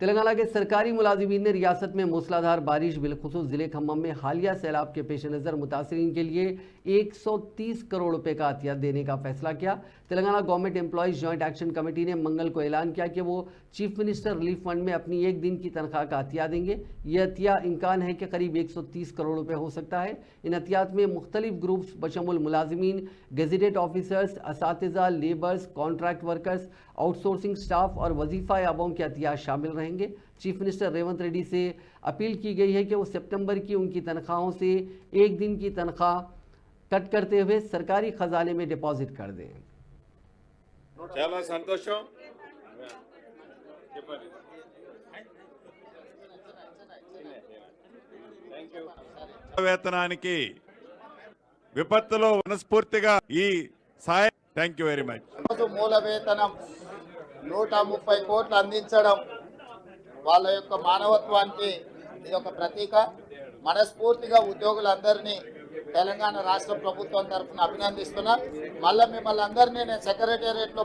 तेलंगाना के सरकारी मुलाजिमीन ने रियासत में मूसलाधार बारिश बिलखुसूस जिले खम्मम में हालिया सैलाब के पेश नज़र मुतासरीन के लिए 130 करोड़ रुपए का अतिया देने का फैसला किया। Telangana government employees joint action committee ने मंगल को ऐलान किया कि वो चीफ मिनिस्टर रिलीफ फंड में अपनी एक दिन की तनख्वाह का अतिया देंगे। यह अतिया इम्कान है कि करीब 130 करोड़ रुपए हो सकता है। इन अतियात में मुख्तलिफ ग्रुप्स बशमुल मुलाजिमीन, गेजेटेड ऑफिसर्स, असातिज़ा, labours, contract workers, outsourcing staff और वजीफ़ा याबों के अतियात शामिल रहेंगे। चीफ मिनिस्टर रेवंत रेड्डी से अपील की गई है कि वो सितंबर की उनकी तनख्वाहों से एक दिन की तनख्वाह कट करते हुए सरकारी खजाने में डिपॉजिट कर दें। చాలా సంతోషం। వేతనానికి విపత్తులో మనస్ఫూర్తిగా ఈ సాయం థ్యాంక్ యూ వెరీ మచ్। మూల వేతనం 130 కోట్లు అందించడం వాళ్ళ యొక్క మానవత్వానికి ఇది ఒక ప్రతీక। మనస్ఫూర్తిగా ఉద్యోగులందరినీ తెలంగాణ రాష్ట్ర ప్రభుత్వం తరఫున అభినందిస్తున్నా। మళ్ళీ మిమ్మల్ని అందరినీ నేను సెక్రటేరియట్లో